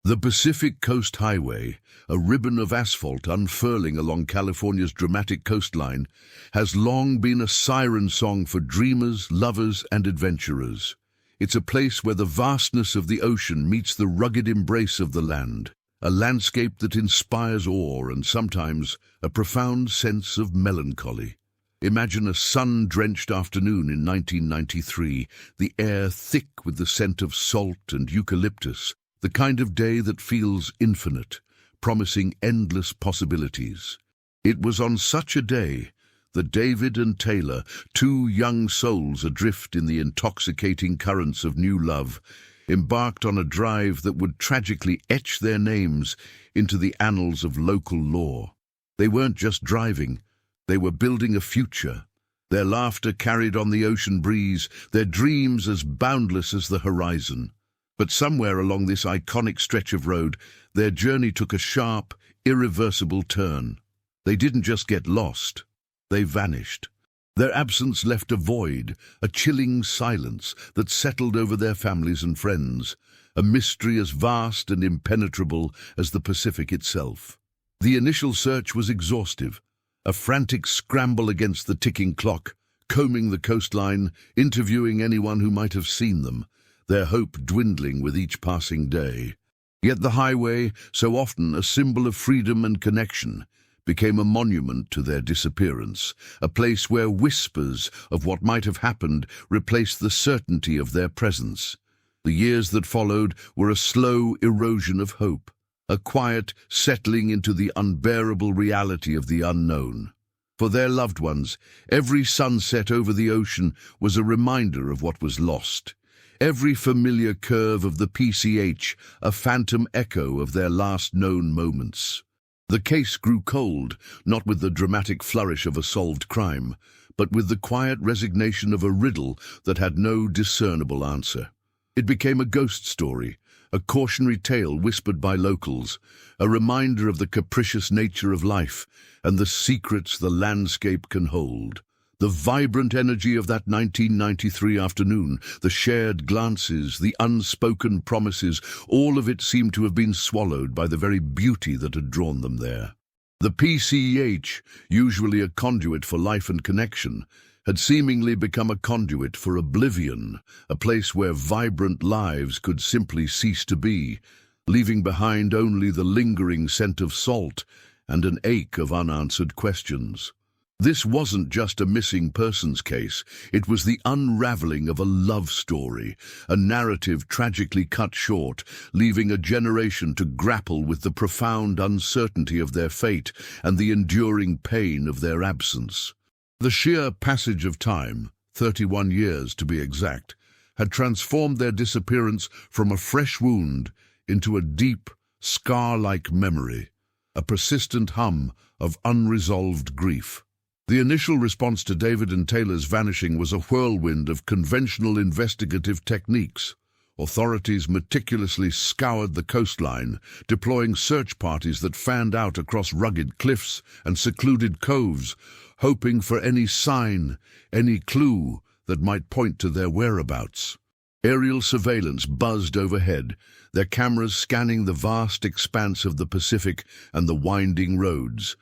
The Pacific Coast Highway, a ribbon of asphalt unfurling along California's dramatic coastline, has long been a siren song for dreamers, lovers, and adventurers. It's a place where the vastness of the ocean meets the rugged embrace of the land, a landscape that inspires awe and sometimes a profound sense of melancholy. Imagine a sun-drenched afternoon in 1993, the air thick with the scent of salt and eucalyptus, the kind of day that feels infinite, promising endless possibilities. It was on such a day that David and Taylor, two young souls adrift in the intoxicating currents of new love, embarked on a drive that would tragically etch their names into the annals of local lore. They weren't just driving, they were building a future. Their laughter carried on the ocean breeze, their dreams as boundless as the horizon. But somewhere along this iconic stretch of road, their journey took a sharp, irreversible turn. They didn't just get lost, they vanished. Their absence left a void, a chilling silence that settled over their families and friends, a mystery as vast and impenetrable as the Pacific itself. The initial search was exhaustive, a frantic scramble against the ticking clock, combing the coastline, interviewing anyone who might have seen them, their hope dwindling with each passing day. Yet the highway, so often a symbol of freedom and connection, became a monument to their disappearance, a place where whispers of what might have happened replaced the certainty of their presence. The years that followed were a slow erosion of hope, a quiet settling into the unbearable reality of the unknown. For their loved ones, every sunset over the ocean was a reminder of what was lost. Every familiar curve of the PCH, a phantom echo of their last known moments. The case grew cold, not with the dramatic flourish of a solved crime, but with the quiet resignation of a riddle that had no discernible answer. It became a ghost story, a cautionary tale whispered by locals, a reminder of the capricious nature of life and the secrets the landscape can hold. The vibrant energy of that 1993 afternoon, the shared glances, the unspoken promises, all of it seemed to have been swallowed by the very beauty that had drawn them there. The PCH, usually a conduit for life and connection, had seemingly become a conduit for oblivion, a place where vibrant lives could simply cease to be, leaving behind only the lingering scent of salt and an ache of unanswered questions. This wasn't just a missing persons case, it was the unraveling of a love story, a narrative tragically cut short, leaving a generation to grapple with the profound uncertainty of their fate and the enduring pain of their absence. The sheer passage of time, 31 years to be exact, had transformed their disappearance from a fresh wound into a deep, scar-like memory, a persistent hum of unresolved grief. The initial response to David and Taylor's vanishing was a whirlwind of conventional investigative techniques. Authorities meticulously scoured the coastline, deploying search parties that fanned out across rugged cliffs and secluded coves, hoping for any sign, any clue that might point to their whereabouts. Aerial surveillance buzzed overhead, their cameras scanning the vast expanse of the Pacific and the winding roads.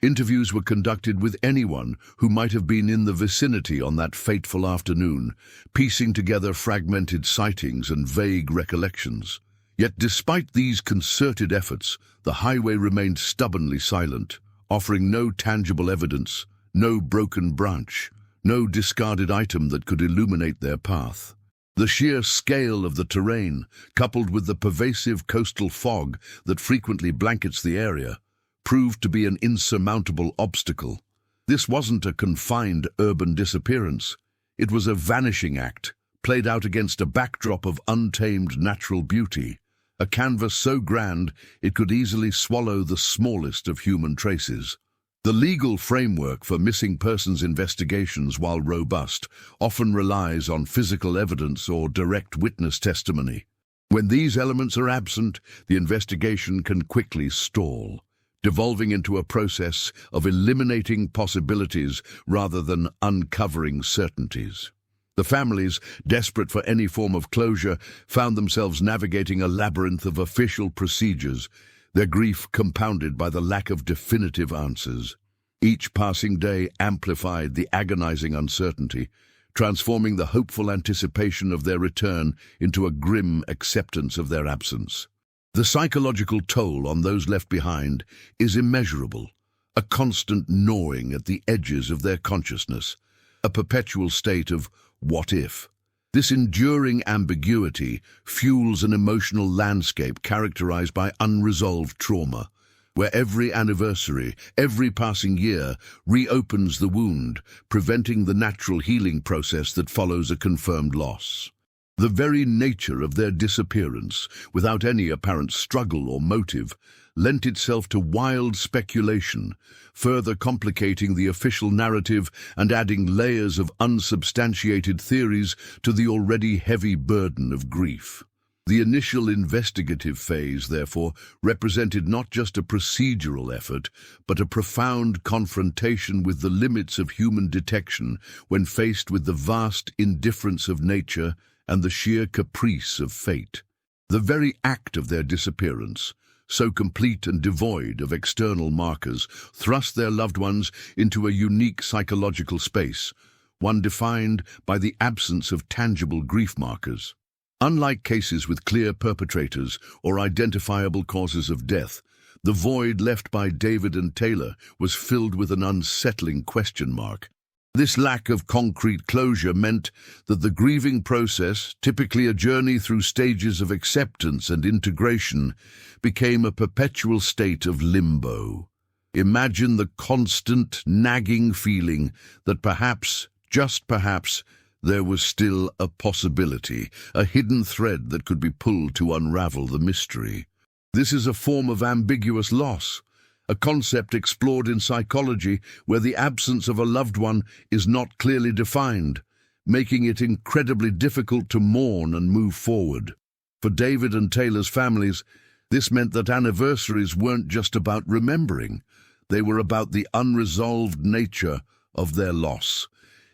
Interviews were conducted with anyone who might have been in the vicinity on that fateful afternoon, piecing together fragmented sightings and vague recollections. Yet despite these concerted efforts, the highway remained stubbornly silent, offering no tangible evidence, no broken branch, no discarded item that could illuminate their path. The sheer scale of the terrain, coupled with the pervasive coastal fog that frequently blankets the area, proved to be an insurmountable obstacle. This wasn't a confined urban disappearance. It was a vanishing act, played out against a backdrop of untamed natural beauty, a canvas so grand it could easily swallow the smallest of human traces. The legal framework for missing persons investigations, while robust, often relies on physical evidence or direct witness testimony. When these elements are absent, the investigation can quickly stall, devolving into a process of eliminating possibilities rather than uncovering certainties. The families, desperate for any form of closure, found themselves navigating a labyrinth of official procedures, their grief compounded by the lack of definitive answers. Each passing day amplified the agonizing uncertainty, transforming the hopeful anticipation of their return into a grim acceptance of their absence. The psychological toll on those left behind is immeasurable, a constant gnawing at the edges of their consciousness, a perpetual state of what if. This enduring ambiguity fuels an emotional landscape characterized by unresolved trauma, where every anniversary, every passing year, reopens the wound, preventing the natural healing process that follows a confirmed loss. The very nature of their disappearance, without any apparent struggle or motive, lent itself to wild speculation, further complicating the official narrative and adding layers of unsubstantiated theories to the already heavy burden of grief. The initial investigative phase, therefore, represented not just a procedural effort, but a profound confrontation with the limits of human detection when faced with the vast indifference of nature and the sheer caprice of fate. The very act of their disappearance, so complete and devoid of external markers, thrust their loved ones into a unique psychological space, one defined by the absence of tangible grief markers. Unlike cases with clear perpetrators or identifiable causes of death, the void left by David and Taylor was filled with an unsettling question mark. This lack of concrete closure meant that the grieving process, typically a journey through stages of acceptance and integration, became a perpetual state of limbo. Imagine the constant, nagging feeling that perhaps, just perhaps, there was still a possibility, a hidden thread that could be pulled to unravel the mystery. This is a form of ambiguous loss, a concept explored in psychology where the absence of a loved one is not clearly defined, making it incredibly difficult to mourn and move forward. For David and Taylor's families, this meant that anniversaries weren't just about remembering. They were about the unresolved nature of their loss.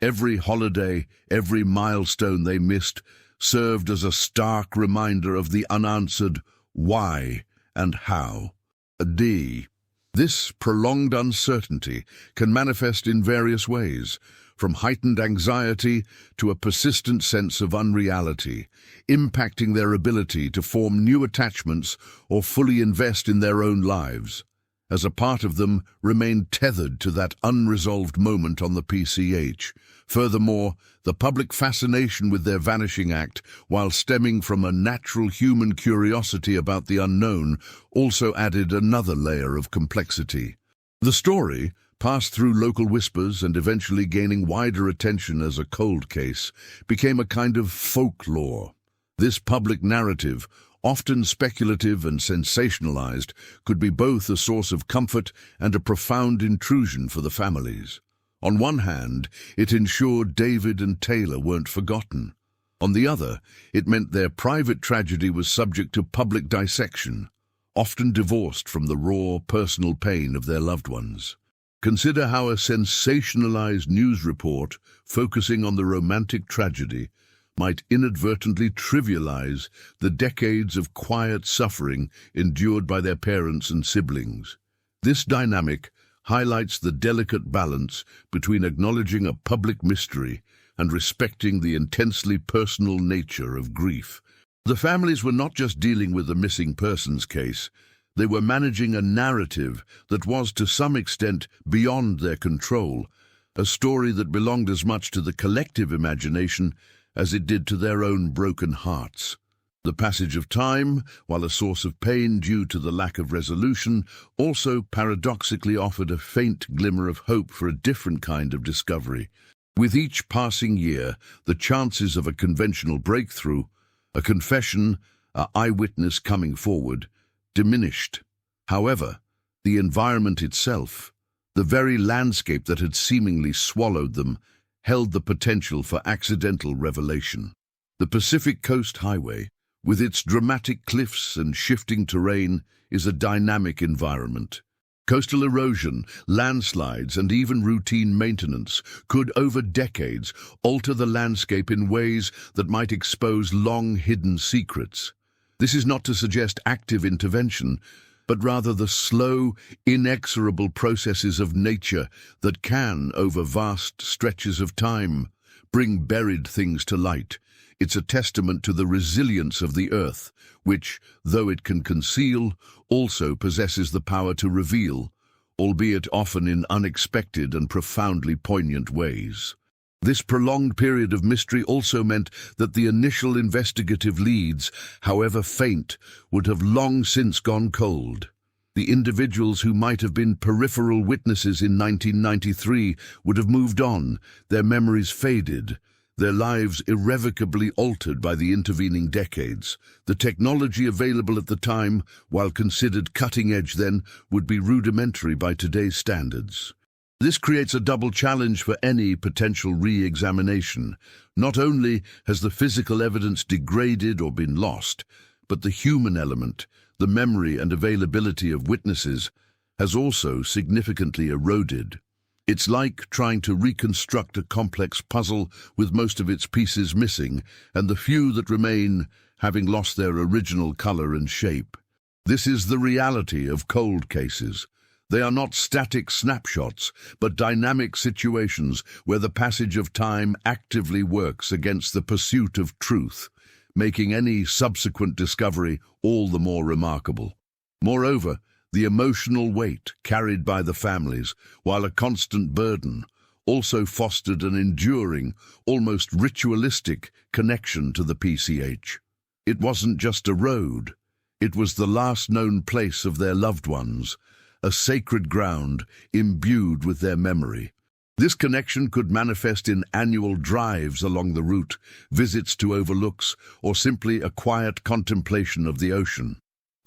Every holiday, every milestone they missed served as a stark reminder of the unanswered why and how. This prolonged uncertainty can manifest in various ways, from heightened anxiety to a persistent sense of unreality, impacting their ability to form new attachments or fully invest in their own lives, as a part of them remained tethered to that unresolved moment on the PCH. Furthermore, the public fascination with their vanishing act, while stemming from a natural human curiosity about the unknown, also added another layer of complexity. The story, passed through local whispers and eventually gaining wider attention as a cold case, became a kind of folklore. This public narrative, often speculative and sensationalized, could be both a source of comfort and a profound intrusion for the families. On one hand, it ensured David and Taylor weren't forgotten. On the other, it meant their private tragedy was subject to public dissection, often divorced from the raw, personal pain of their loved ones. Consider how a sensationalized news report focusing on the romantic tragedy might inadvertently trivialize the decades of quiet suffering endured by their parents and siblings. This dynamic highlights the delicate balance between acknowledging a public mystery and respecting the intensely personal nature of grief. The families were not just dealing with the missing persons case, they were managing a narrative that was to some extent beyond their control, a story that belonged as much to the collective imagination as it did to their own broken hearts. The passage of time, while a source of pain due to the lack of resolution, also paradoxically offered a faint glimmer of hope for a different kind of discovery. With each passing year, the chances of a conventional breakthrough, a confession, an eyewitness coming forward, diminished. However, the environment itself, the very landscape that had seemingly swallowed them, held the potential for accidental revelation. The Pacific Coast Highway, with its dramatic cliffs and shifting terrain, is a dynamic environment. Coastal erosion, landslides, and even routine maintenance could, over decades, alter the landscape in ways that might expose long-hidden secrets. This is not to suggest active intervention, but rather the slow, inexorable processes of nature that can, over vast stretches of time, bring buried things to light. It's a testament to the resilience of the earth, which, though it can conceal, also possesses the power to reveal, albeit often in unexpected and profoundly poignant ways. This prolonged period of mystery also meant that the initial investigative leads, however faint, would have long since gone cold. The individuals who might have been peripheral witnesses in 1993 would have moved on, their memories faded, their lives irrevocably altered by the intervening decades. The technology available at the time, while considered cutting-edge then, would be rudimentary by today's standards. This creates a double challenge for any potential re-examination. Not only has the physical evidence degraded or been lost, but the human element, the memory and availability of witnesses, has also significantly eroded. It's like trying to reconstruct a complex puzzle with most of its pieces missing, and the few that remain having lost their original color and shape. This is the reality of cold cases. They are not static snapshots, but dynamic situations where the passage of time actively works against the pursuit of truth, making any subsequent discovery all the more remarkable. Moreover, the emotional weight carried by the families, while a constant burden, also fostered an enduring, almost ritualistic connection to the PCH. It wasn't just a road, it was the last known place of their loved ones, a sacred ground imbued with their memory. This connection could manifest in annual drives along the route, visits to overlooks, or simply a quiet contemplation of the ocean.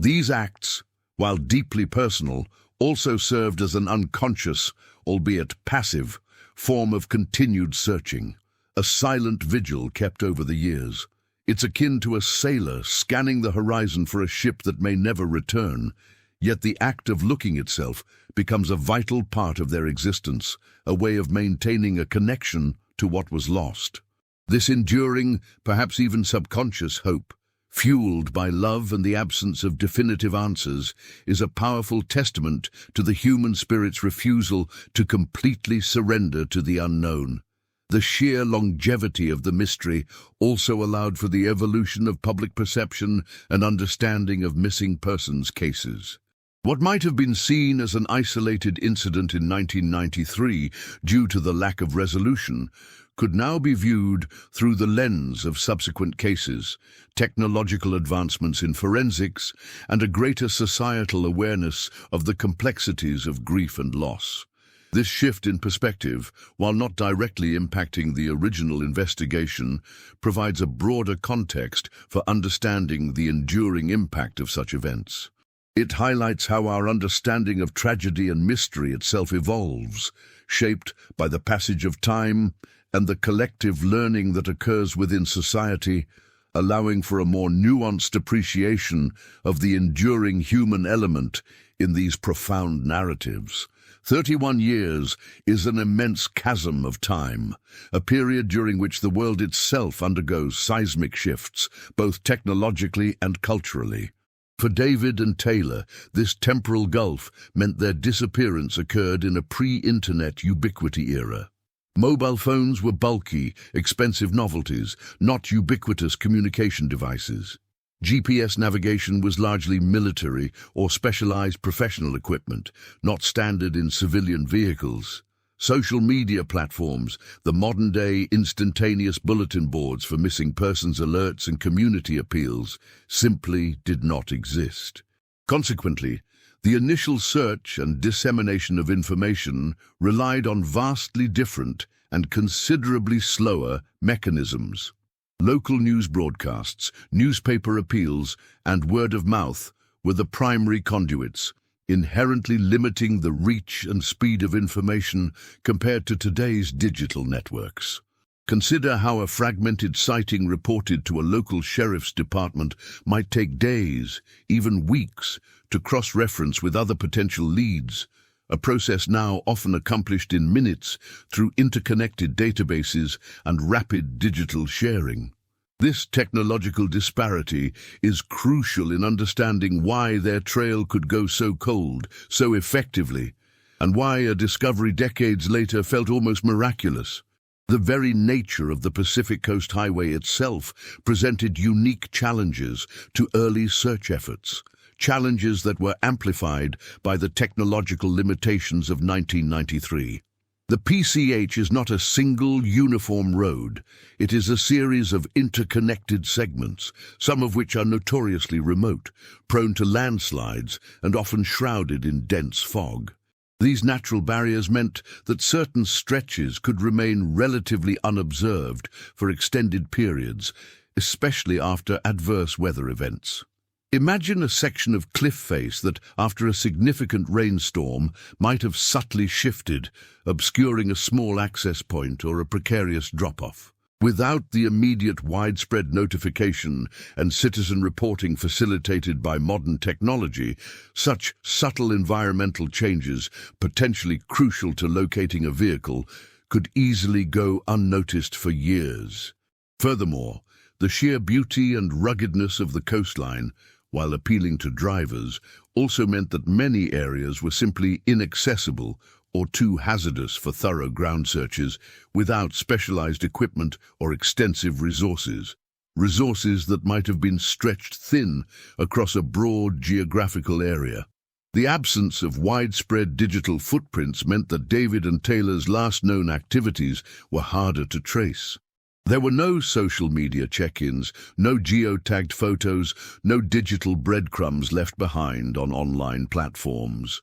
These acts, while deeply personal, also served as an unconscious, albeit passive, form of continued searching, a silent vigil kept over the years. It's akin to a sailor scanning the horizon for a ship that may never return, yet the act of looking itself becomes a vital part of their existence, a way of maintaining a connection to what was lost. This enduring, perhaps even subconscious hope, fueled by love and the absence of definitive answers, is a powerful testament to the human spirit's refusal to completely surrender to the unknown. The sheer longevity of the mystery also allowed for the evolution of public perception and understanding of missing persons cases. What might have been seen as an isolated incident in 1993 due to the lack of resolution could now be viewed through the lens of subsequent cases, technological advancements in forensics, and a greater societal awareness of the complexities of grief and loss. This shift in perspective, while not directly impacting the original investigation, provides a broader context for understanding the enduring impact of such events. It highlights how our understanding of tragedy and mystery itself evolves, shaped by the passage of time and the collective learning that occurs within society, allowing for a more nuanced appreciation of the enduring human element in these profound narratives. 31 years is an immense chasm of time, a period during which the world itself undergoes seismic shifts, both technologically and culturally. For David and Taylor, this temporal gulf meant their disappearance occurred in a pre-internet ubiquity era. Mobile phones were bulky, expensive novelties, not ubiquitous communication devices. GPS navigation was largely military or specialized professional equipment, not standard in civilian vehicles. Social media platforms, the modern-day instantaneous bulletin boards for missing persons alerts and community appeals, simply did not exist. Consequently, the initial search and dissemination of information relied on vastly different and considerably slower mechanisms. Local news broadcasts, newspaper appeals, and word of mouth were the primary conduits, inherently limiting the reach and speed of information compared to today's digital networks. Consider how a fragmented sighting reported to a local sheriff's department might take days, even weeks, to cross-reference with other potential leads, a process now often accomplished in minutes through interconnected databases and rapid digital sharing. This technological disparity is crucial in understanding why their trail could go so cold, so effectively, and why a discovery decades later felt almost miraculous. The very nature of the Pacific Coast Highway itself presented unique challenges to early search efforts, challenges that were amplified by the technological limitations of 1993. The PCH is not a single uniform road. It is a series of interconnected segments, some of which are notoriously remote, prone to landslides, and often shrouded in dense fog. These natural barriers meant that certain stretches could remain relatively unobserved for extended periods, especially after adverse weather events. Imagine a section of cliff face that, after a significant rainstorm, might have subtly shifted, obscuring a small access point or a precarious drop-off. Without the immediate widespread notification and citizen reporting facilitated by modern technology, such subtle environmental changes, potentially crucial to locating a vehicle, could easily go unnoticed for years. Furthermore, the sheer beauty and ruggedness of the coastline, while appealing to drivers, also meant that many areas were simply inaccessible or too hazardous for thorough ground searches without specialized equipment or extensive resources that might have been stretched thin across a broad geographical area. The absence of widespread digital footprints meant that David and Taylor's last known activities were harder to trace. There were no social media check-ins, no geotagged photos, no digital breadcrumbs left behind on online platforms.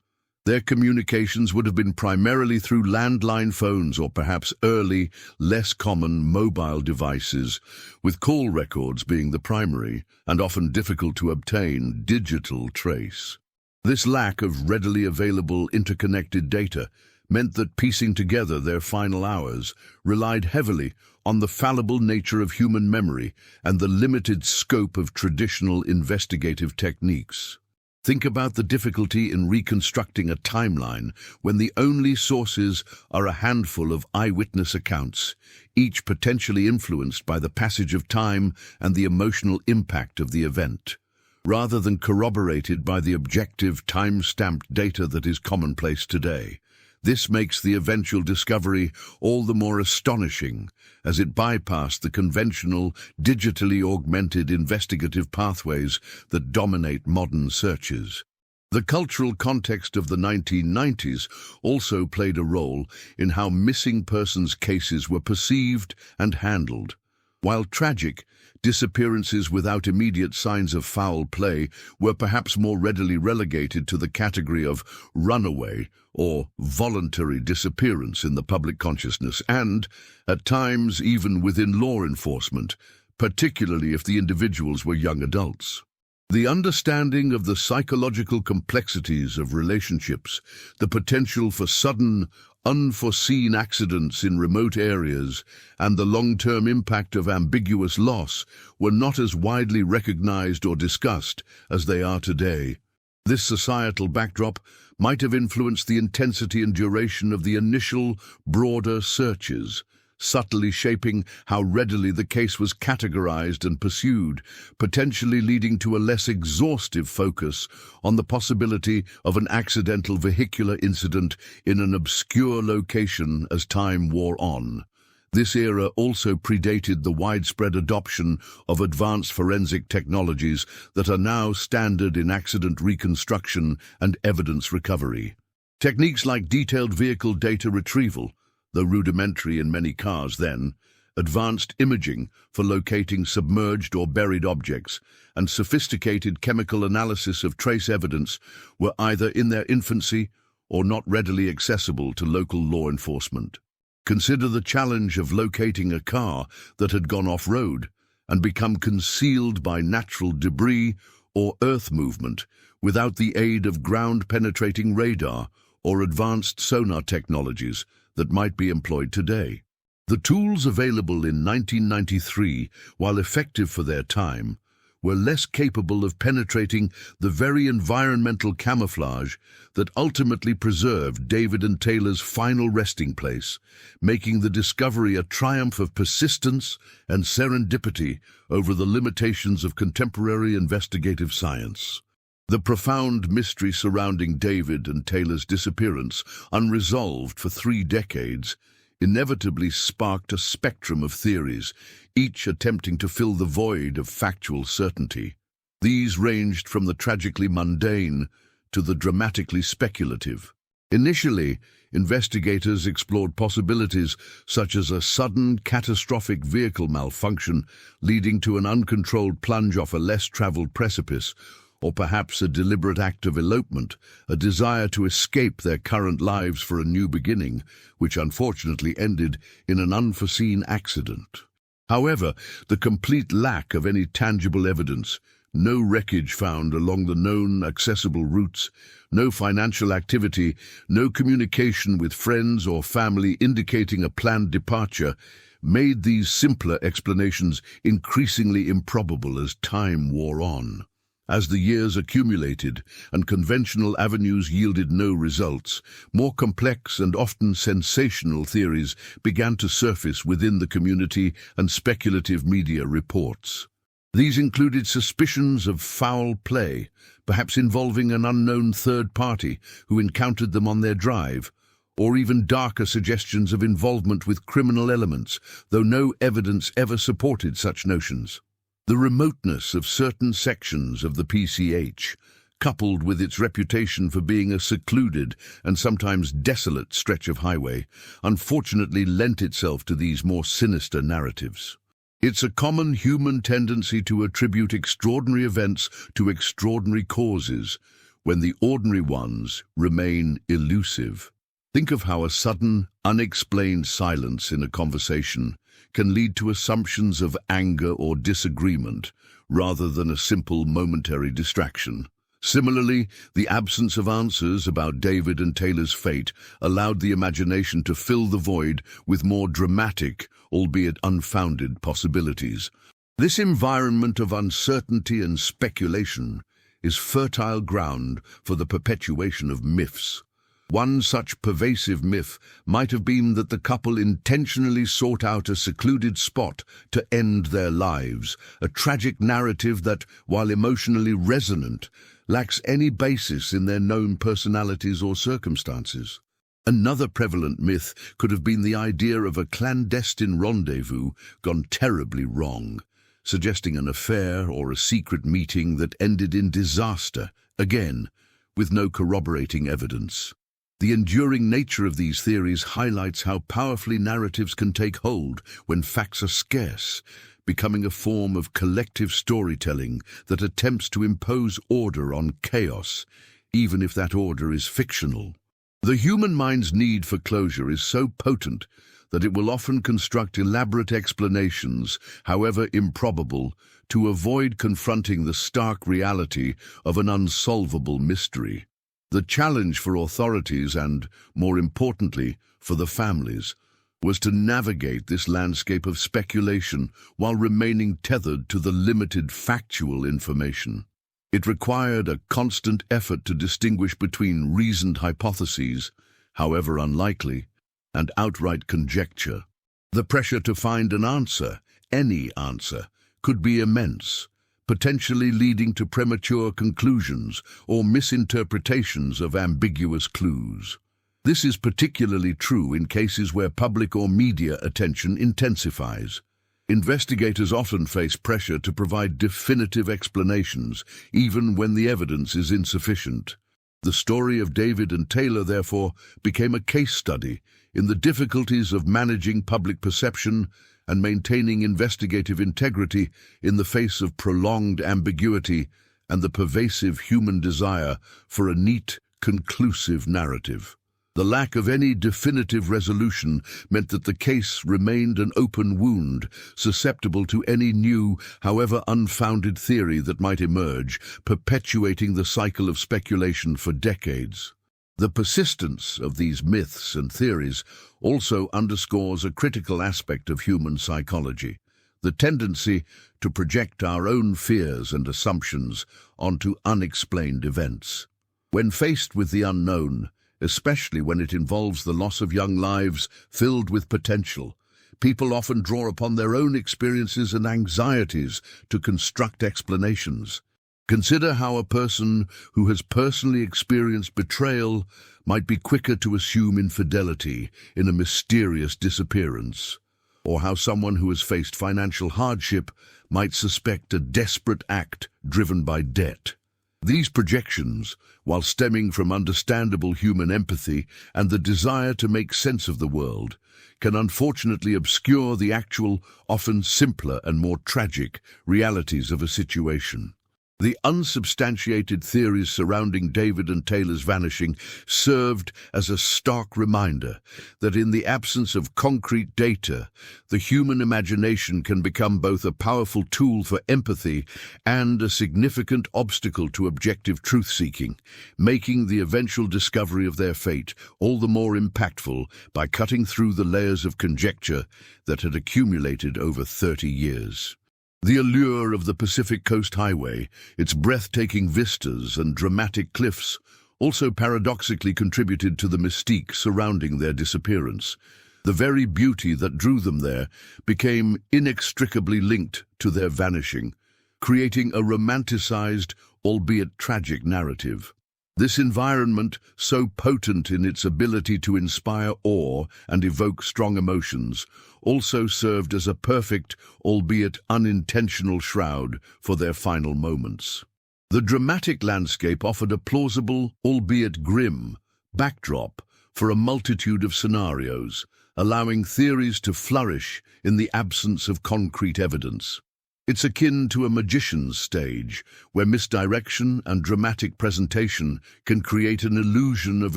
Their communications would have been primarily through landline phones or perhaps early, less common mobile devices, with call records being the primary and often difficult to obtain digital trace. This lack of readily available interconnected data meant that piecing together their final hours relied heavily on the fallible nature of human memory and the limited scope of traditional investigative techniques. Think about the difficulty in reconstructing a timeline when the only sources are a handful of eyewitness accounts, each potentially influenced by the passage of time and the emotional impact of the event, rather than corroborated by the objective, time-stamped data that is commonplace today. This makes the eventual discovery all the more astonishing, as it bypassed the conventional, digitally augmented investigative pathways that dominate modern searches. The cultural context of the 1990s also played a role in how missing persons cases were perceived and handled. While tragic, disappearances without immediate signs of foul play were perhaps more readily relegated to the category of runaway or voluntary disappearance in the public consciousness and, at times, even within law enforcement, particularly if the individuals were young adults. The understanding of the psychological complexities of relationships, the potential for sudden, unforeseen accidents in remote areas, and the long-term impact of ambiguous loss were not as widely recognized or discussed as they are today. This societal backdrop might have influenced the intensity and duration of the initial, broader searches, subtly shaping how readily the case was categorized and pursued, potentially leading to a less exhaustive focus on the possibility of an accidental vehicular incident in an obscure location as time wore on. This era also predated the widespread adoption of advanced forensic technologies that are now standard in accident reconstruction and evidence recovery. Techniques like detailed vehicle data retrieval, though rudimentary in many cars then, advanced imaging for locating submerged or buried objects, and sophisticated chemical analysis of trace evidence were either in their infancy or not readily accessible to local law enforcement. Consider the challenge of locating a car that had gone off-road and become concealed by natural debris or earth movement without the aid of ground-penetrating radar or advanced sonar technologies that might be employed today. The tools available in 1993, while effective for their time, were less capable of penetrating the very environmental camouflage that ultimately preserved David and Taylor's final resting place, making the discovery a triumph of persistence and serendipity over the limitations of contemporary investigative science. The profound mystery surrounding David and Taylor's disappearance, unresolved for 3 decades, inevitably sparked a spectrum of theories, each attempting to fill the void of factual certainty. These ranged from the tragically mundane to the dramatically speculative. Initially, investigators explored possibilities such as a sudden, catastrophic vehicle malfunction leading to an uncontrolled plunge off a less-traveled precipice, or perhaps a deliberate act of elopement, a desire to escape their current lives for a new beginning, which unfortunately ended in an unforeseen accident. However, the complete lack of any tangible evidence, no wreckage found along the known accessible routes, no financial activity, no communication with friends or family indicating a planned departure, made these simpler explanations increasingly improbable as time wore on. As the years accumulated and conventional avenues yielded no results, more complex and often sensational theories began to surface within the community and speculative media reports. These included suspicions of foul play, perhaps involving an unknown third party who encountered them on their drive, or even darker suggestions of involvement with criminal elements, though no evidence ever supported such notions. The remoteness of certain sections of the PCH, coupled with its reputation for being a secluded and sometimes desolate stretch of highway, unfortunately lent itself to these more sinister narratives. It's a common human tendency to attribute extraordinary events to extraordinary causes, when the ordinary ones remain elusive. Think of how a sudden, unexplained silence in a conversation can lead to assumptions of anger or disagreement, rather than a simple momentary distraction. Similarly, the absence of answers about David and Taylor's fate allowed the imagination to fill the void with more dramatic, albeit unfounded, possibilities. This environment of uncertainty and speculation is fertile ground for the perpetuation of myths. One such pervasive myth might have been that the couple intentionally sought out a secluded spot to end their lives, a tragic narrative that, while emotionally resonant, lacks any basis in their known personalities or circumstances. Another prevalent myth could have been the idea of a clandestine rendezvous gone terribly wrong, suggesting an affair or a secret meeting that ended in disaster, again, with no corroborating evidence. The enduring nature of these theories highlights how powerfully narratives can take hold when facts are scarce, becoming a form of collective storytelling that attempts to impose order on chaos, even if that order is fictional. The human mind's need for closure is so potent that it will often construct elaborate explanations, however improbable, to avoid confronting the stark reality of an unsolvable mystery. The challenge for authorities and, more importantly, for the families, was to navigate this landscape of speculation while remaining tethered to the limited factual information. It required a constant effort to distinguish between reasoned hypotheses, however unlikely, and outright conjecture. The pressure to find an answer, any answer, could be immense, potentially leading to premature conclusions or misinterpretations of ambiguous clues. This is particularly true in cases where public or media attention intensifies. Investigators often face pressure to provide definitive explanations, even when the evidence is insufficient. The story of David and Taylor, therefore, became a case study in the difficulties of managing public perception and maintaining investigative integrity in the face of prolonged ambiguity and the pervasive human desire for a neat, conclusive narrative. The lack of any definitive resolution meant that the case remained an open wound, susceptible to any new, however unfounded theory that might emerge, perpetuating the cycle of speculation for decades. The persistence of these myths and theories also underscores a critical aspect of human psychology, the tendency to project our own fears and assumptions onto unexplained events. When faced with the unknown, especially when it involves the loss of young lives filled with potential, people often draw upon their own experiences and anxieties to construct explanations. Consider how a person who has personally experienced betrayal might be quicker to assume infidelity in a mysterious disappearance, or how someone who has faced financial hardship might suspect a desperate act driven by debt. These projections, while stemming from understandable human empathy and the desire to make sense of the world, can unfortunately obscure the actual, often simpler and more tragic realities of a situation. The unsubstantiated theories surrounding David and Taylor's vanishing served as a stark reminder that in the absence of concrete data, the human imagination can become both a powerful tool for empathy and a significant obstacle to objective truth-seeking, making the eventual discovery of their fate all the more impactful by cutting through the layers of conjecture that had accumulated over 30 years. The allure of the Pacific Coast Highway, its breathtaking vistas and dramatic cliffs, also paradoxically contributed to the mystique surrounding their disappearance. The very beauty that drew them there became inextricably linked to their vanishing, creating a romanticized, albeit tragic narrative. This environment, so potent in its ability to inspire awe and evoke strong emotions, also served as a perfect, albeit unintentional shroud for their final moments. The dramatic landscape offered a plausible, albeit grim, backdrop for a multitude of scenarios, allowing theories to flourish in the absence of concrete evidence. It's akin to a magician's stage, where misdirection and dramatic presentation can create an illusion of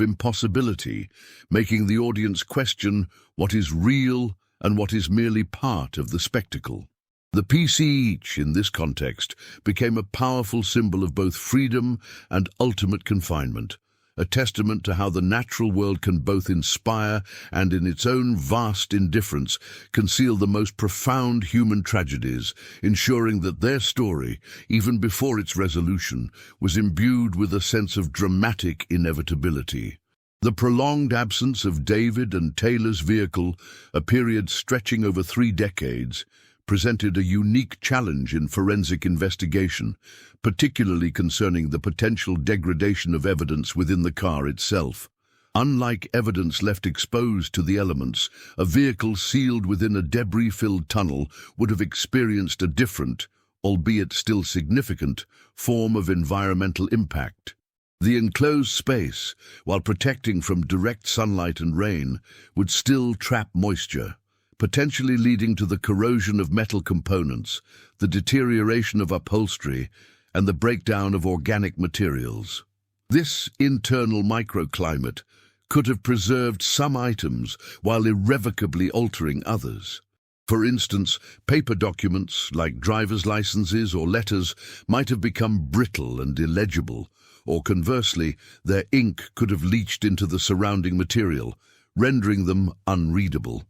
impossibility, making the audience question what is real and what is merely part of the spectacle. The PC in this context became a powerful symbol of both freedom and ultimate confinement, a testament to how the natural world can both inspire and, in its own vast indifference, conceal the most profound human tragedies, ensuring that their story, even before its resolution, was imbued with a sense of dramatic inevitability. The prolonged absence of David and Taylor's vehicle, a period stretching over 3 decades, presented a unique challenge in forensic investigation, particularly concerning the potential degradation of evidence within the car itself. Unlike evidence left exposed to the elements, a vehicle sealed within a debris-filled tunnel would have experienced a different, albeit still significant, form of environmental impact. The enclosed space, while protecting from direct sunlight and rain, would still trap moisture, potentially leading to the corrosion of metal components, the deterioration of upholstery, and the breakdown of organic materials. This internal microclimate could have preserved some items while irrevocably altering others. For instance, paper documents, like driver's licenses or letters, might have become brittle and illegible, or conversely, their ink could have leached into the surrounding material, rendering them unreadable.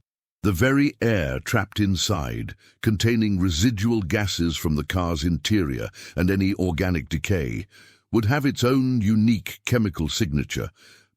The very air trapped inside, containing residual gases from the car's interior and any organic decay, would have its own unique chemical signature,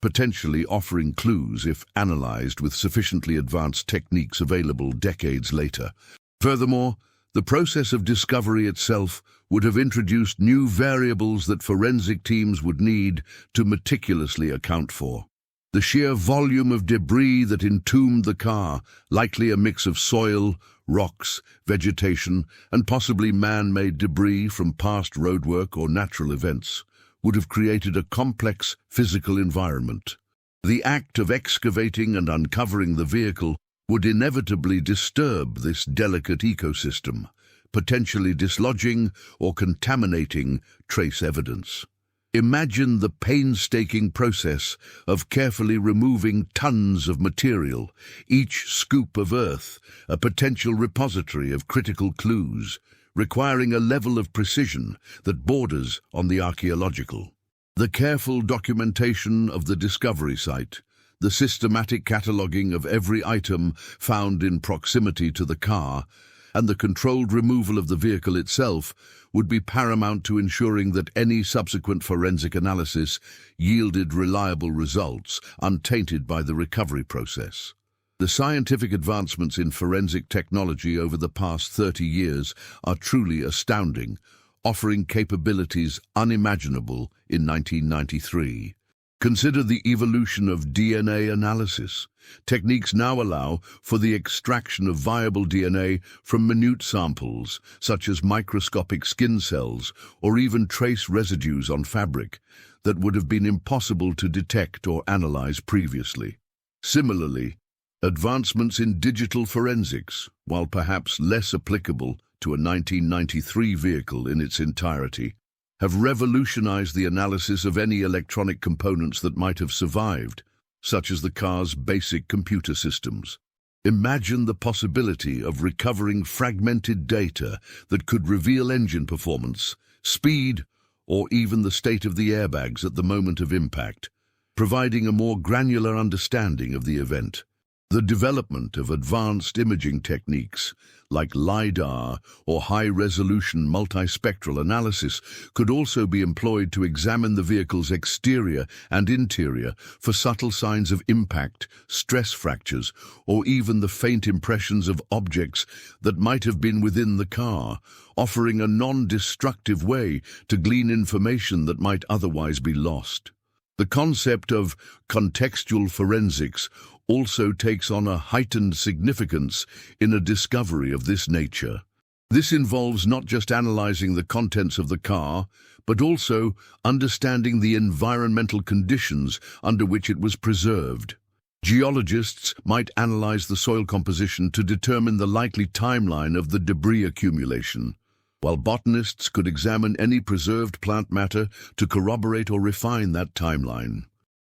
potentially offering clues if analyzed with sufficiently advanced techniques available decades later. Furthermore, the process of discovery itself would have introduced new variables that forensic teams would need to meticulously account for. The sheer volume of debris that entombed the car, likely a mix of soil, rocks, vegetation, and possibly man-made debris from past roadwork or natural events, would have created a complex physical environment. The act of excavating and uncovering the vehicle would inevitably disturb this delicate ecosystem, potentially dislodging or contaminating trace evidence. Imagine the painstaking process of carefully removing tons of material, each scoop of earth a potential repository of critical clues, requiring a level of precision that borders on the archaeological. The careful documentation of the discovery site, the systematic cataloguing of every item found in proximity to the car, and the controlled removal of the vehicle itself would be paramount to ensuring that any subsequent forensic analysis yielded reliable results, untainted by the recovery process. The scientific advancements in forensic technology over the past 30 years are truly astounding, offering capabilities unimaginable in 1993. Consider the evolution of DNA analysis. Techniques now allow for the extraction of viable DNA from minute samples, such as microscopic skin cells or even trace residues on fabric, that would have been impossible to detect or analyze previously. Similarly, advancements in digital forensics, while perhaps less applicable to a 1993 vehicle in its entirety, have revolutionized the analysis of any electronic components that might have survived, such as the car's basic computer systems. Imagine the possibility of recovering fragmented data that could reveal engine performance, speed, or even the state of the airbags at the moment of impact, providing a more granular understanding of the event. The development of advanced imaging techniques like LiDAR or high-resolution multispectral analysis could also be employed to examine the vehicle's exterior and interior for subtle signs of impact, stress fractures, or even the faint impressions of objects that might have been within the car, offering a non-destructive way to glean information that might otherwise be lost. The concept of contextual forensics also takes on a heightened significance in a discovery of this nature. This involves not just analyzing the contents of the car, but also understanding the environmental conditions under which it was preserved. Geologists might analyze the soil composition to determine the likely timeline of the debris accumulation, while botanists could examine any preserved plant matter to corroborate or refine that timeline.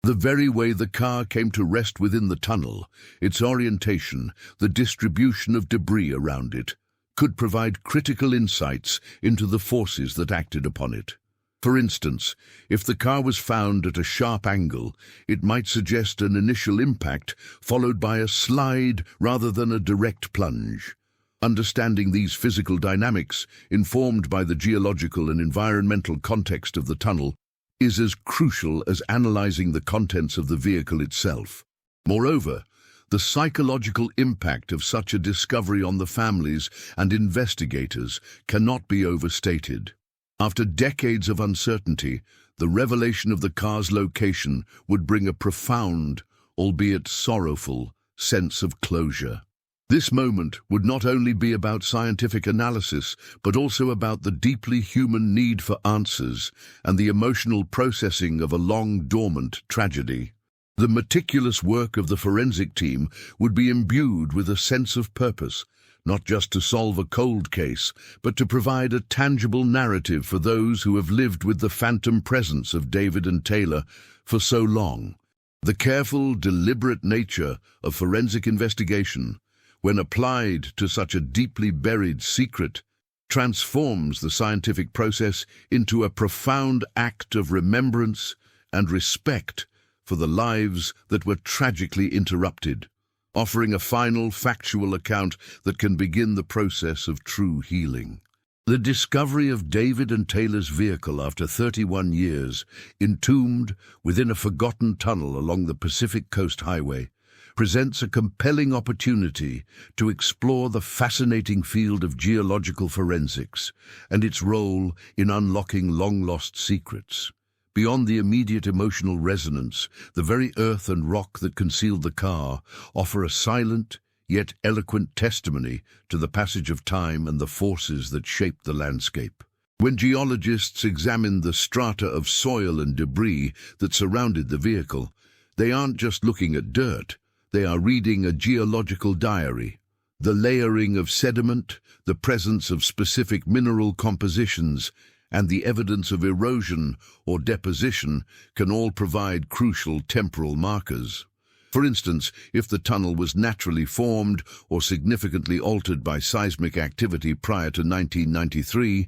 The very way the car came to rest within the tunnel, its orientation, the distribution of debris around it, could provide critical insights into the forces that acted upon it. For instance, if the car was found at a sharp angle, it might suggest an initial impact followed by a slide rather than a direct plunge. Understanding these physical dynamics, informed by the geological and environmental context of the tunnel, is as crucial as analyzing the contents of the vehicle itself. Moreover, the psychological impact of such a discovery on the families and investigators cannot be overstated. After decades of uncertainty, the revelation of the car's location would bring a profound, albeit sorrowful, sense of closure. This moment would not only be about scientific analysis, but also about the deeply human need for answers and the emotional processing of a long-dormant tragedy. The meticulous work of the forensic team would be imbued with a sense of purpose, not just to solve a cold case, but to provide a tangible narrative for those who have lived with the phantom presence of David and Taylor for so long. The careful, deliberate nature of forensic investigation, when applied to such a deeply buried secret, transforms the scientific process into a profound act of remembrance and respect for the lives that were tragically interrupted, offering a final factual account that can begin the process of true healing. The discovery of David and Taylor's vehicle after 31 years, entombed within a forgotten tunnel along the Pacific Coast Highway, presents a compelling opportunity to explore the fascinating field of geological forensics and its role in unlocking long-lost secrets. Beyond the immediate emotional resonance, the very earth and rock that concealed the car offer a silent, yet eloquent testimony to the passage of time and the forces that shaped the landscape. When geologists examine the strata of soil and debris that surrounded the vehicle, they aren't just looking at dirt. They are reading a geological diary. The layering of sediment, the presence of specific mineral compositions, and the evidence of erosion or deposition can all provide crucial temporal markers. For instance, if the tunnel was naturally formed or significantly altered by seismic activity prior to 1993,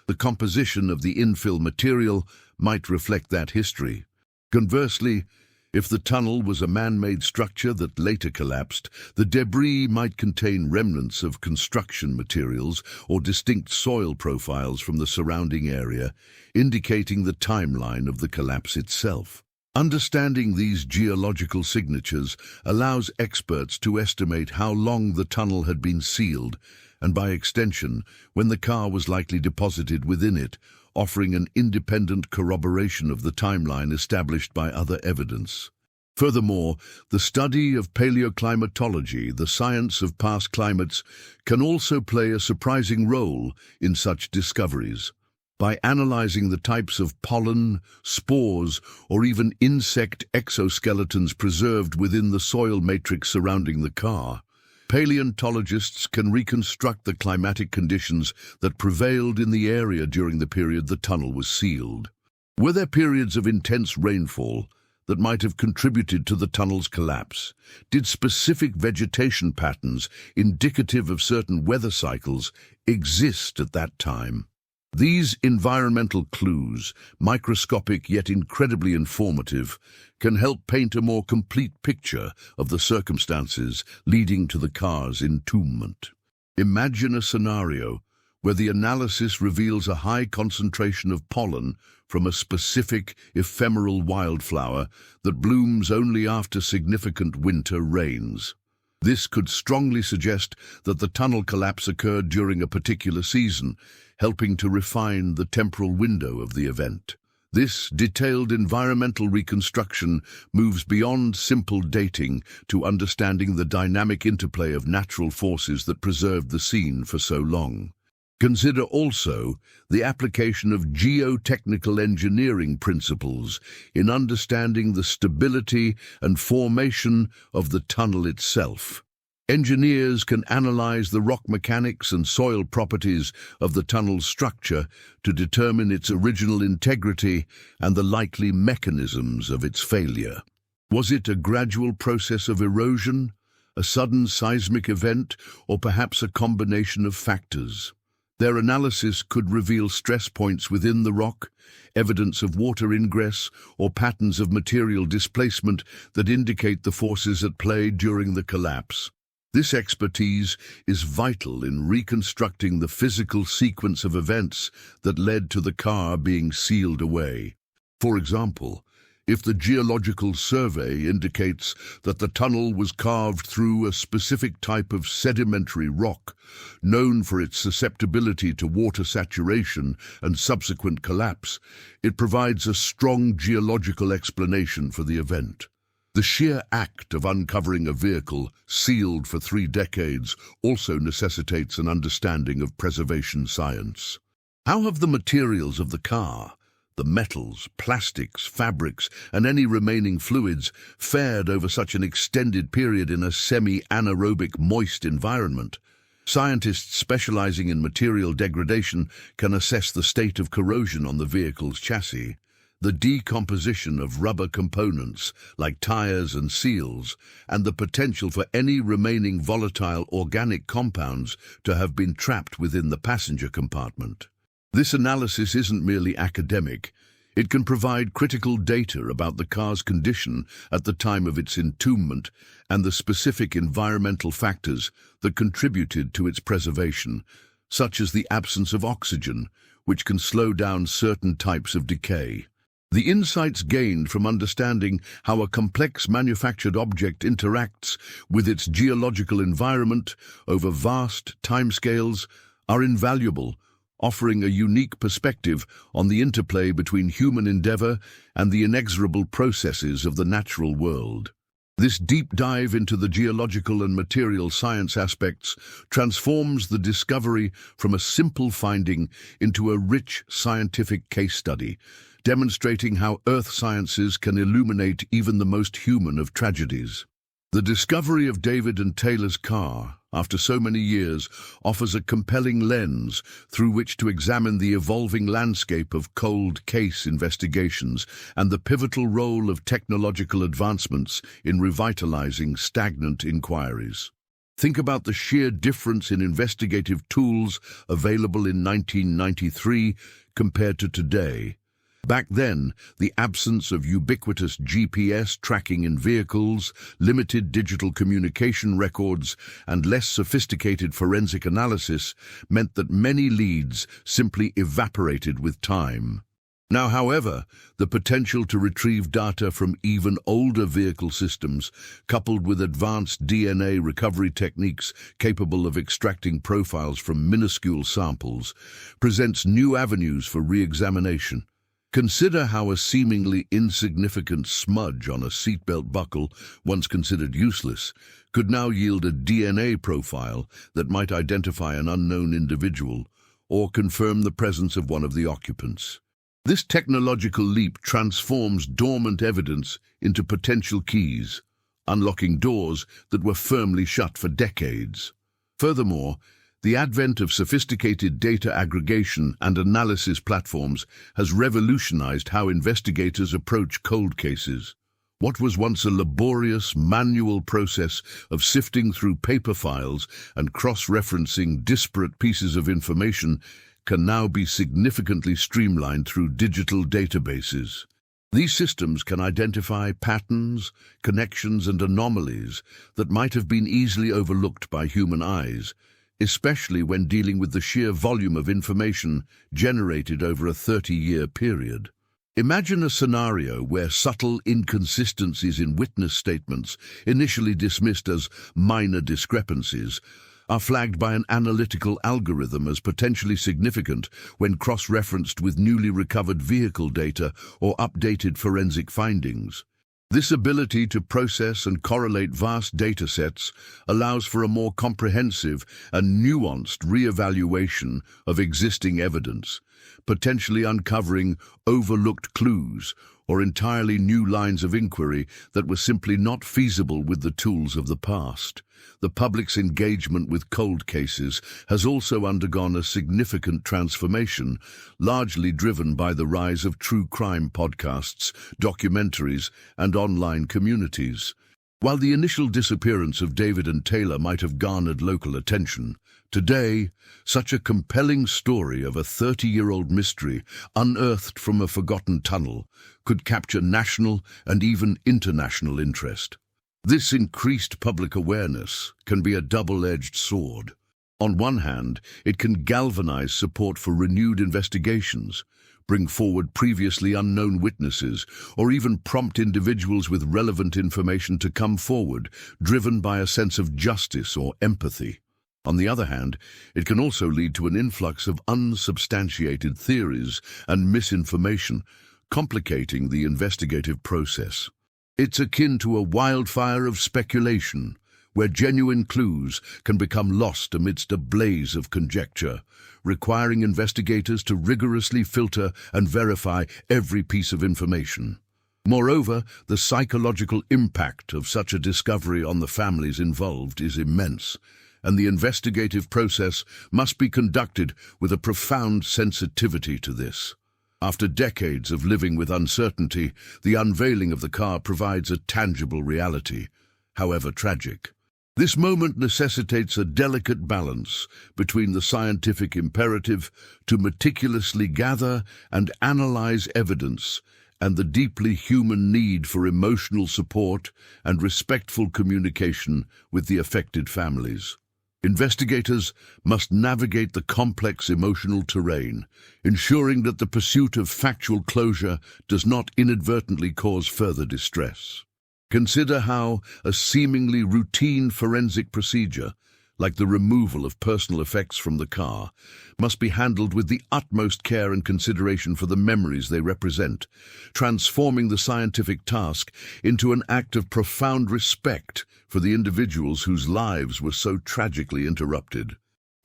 The composition of the infill material might reflect that history. Conversely, if the tunnel was a man-made structure that later collapsed, the debris might contain remnants of construction materials or distinct soil profiles from the surrounding area, indicating the timeline of the collapse itself. Understanding these geological signatures allows experts to estimate how long the tunnel had been sealed, and by extension, when the car was likely deposited within it, offering an independent corroboration of the timeline established by other evidence. Furthermore, the study of paleoclimatology, the science of past climates, can also play a surprising role in such discoveries. By analyzing the types of pollen, spores, or even insect exoskeletons preserved within the soil matrix surrounding the car, paleontologists can reconstruct the climatic conditions that prevailed in the area during the period the tunnel was sealed. Were there periods of intense rainfall that might have contributed to the tunnel's collapse? Did specific vegetation patterns indicative of certain weather cycles exist at that time? These environmental clues, microscopic yet incredibly informative, can help paint a more complete picture of the circumstances leading to the car's entombment. Imagine a scenario where the analysis reveals a high concentration of pollen from a specific ephemeral wildflower that blooms only after significant winter rains. This could strongly suggest that the tunnel collapse occurred during a particular season, helping to refine the temporal window of the event. This detailed environmental reconstruction moves beyond simple dating to understanding the dynamic interplay of natural forces that preserved the scene for so long. Consider also the application of geotechnical engineering principles in understanding the stability and formation of the tunnel itself. Engineers can analyze the rock mechanics and soil properties of the tunnel's structure to determine its original integrity and the likely mechanisms of its failure. Was it a gradual process of erosion, a sudden seismic event, or perhaps a combination of factors? Their analysis could reveal stress points within the rock, evidence of water ingress, or patterns of material displacement that indicate the forces at play during the collapse. This expertise is vital in reconstructing the physical sequence of events that led to the car being sealed away. For example, if the geological survey indicates that the tunnel was carved through a specific type of sedimentary rock, known for its susceptibility to water saturation and subsequent collapse, it provides a strong geological explanation for the event. The sheer act of uncovering a vehicle sealed for 3 decades also necessitates an understanding of preservation science. How have the materials of the car, the metals, plastics, fabrics, and any remaining fluids fared over such an extended period in a semi-anaerobic moist environment? Scientists specializing in material degradation can assess the state of corrosion on the vehicle's chassis, the decomposition of rubber components like tires and seals, and the potential for any remaining volatile organic compounds to have been trapped within the passenger compartment. This analysis isn't merely academic. It can provide critical data about the car's condition at the time of its entombment and the specific environmental factors that contributed to its preservation, such as the absence of oxygen, which can slow down certain types of decay. The insights gained from understanding how a complex manufactured object interacts with its geological environment over vast timescales are invaluable, offering a unique perspective on the interplay between human endeavor and the inexorable processes of the natural world. This deep dive into the geological and material science aspects transforms the discovery from a simple finding into a rich scientific case study, demonstrating how earth sciences can illuminate even the most human of tragedies. The discovery of David and Taylor's car, after so many years, offers a compelling lens through which to examine the evolving landscape of cold case investigations and the pivotal role of technological advancements in revitalizing stagnant inquiries. Think about the sheer difference in investigative tools available in 1993 compared to today. Back then, the absence of ubiquitous GPS tracking in vehicles, limited digital communication records, and less sophisticated forensic analysis meant that many leads simply evaporated with time. Now, however, the potential to retrieve data from even older vehicle systems, coupled with advanced DNA recovery techniques capable of extracting profiles from minuscule samples, presents new avenues for re-examination. Consider how a seemingly insignificant smudge on a seatbelt buckle, once considered useless, could now yield a DNA profile that might identify an unknown individual or confirm the presence of one of the occupants. This technological leap transforms dormant evidence into potential keys, unlocking doors that were firmly shut for decades. Furthermore, the advent of sophisticated data aggregation and analysis platforms has revolutionized how investigators approach cold cases. What was once a laborious, manual process of sifting through paper files and cross-referencing disparate pieces of information can now be significantly streamlined through digital databases. These systems can identify patterns, connections, and anomalies that might have been easily overlooked by human eyes, especially when dealing with the sheer volume of information generated over a 30-year period. Imagine a scenario where subtle inconsistencies in witness statements, initially dismissed as minor discrepancies, are flagged by an analytical algorithm as potentially significant when cross-referenced with newly recovered vehicle data or updated forensic findings. This ability to process and correlate vast data sets allows for a more comprehensive and nuanced re-evaluation of existing evidence, potentially uncovering overlooked clues or entirely new lines of inquiry that were simply not feasible with the tools of the past. The public's engagement with cold cases has also undergone a significant transformation, largely driven by the rise of true crime podcasts, documentaries, and online communities. While the initial disappearance of David and Taylor might have garnered local attention, today, such a compelling story of a 30-year-old mystery unearthed from a forgotten tunnel could capture national and even international interest. This increased public awareness can be a double-edged sword. On one hand, it can galvanize support for renewed investigations, bring forward previously unknown witnesses, or even prompt individuals with relevant information to come forward, driven by a sense of justice or empathy. On the other hand, it can also lead to an influx of unsubstantiated theories and misinformation, complicating the investigative process. It's akin to a wildfire of speculation, where genuine clues can become lost amidst a blaze of conjecture, requiring investigators to rigorously filter and verify every piece of information. Moreover, the psychological impact of such a discovery on the families involved is immense, and the investigative process must be conducted with a profound sensitivity to this. After decades of living with uncertainty, the unveiling of the car provides a tangible reality, however tragic. This moment necessitates a delicate balance between the scientific imperative to meticulously gather and analyze evidence and the deeply human need for emotional support and respectful communication with the affected families. Investigators must navigate the complex emotional terrain, ensuring that the pursuit of factual closure does not inadvertently cause further distress. Consider how a seemingly routine forensic procedure, like the removal of personal effects from the car, must be handled with the utmost care and consideration for the memories they represent, transforming the scientific task into an act of profound respect for the individuals whose lives were so tragically interrupted.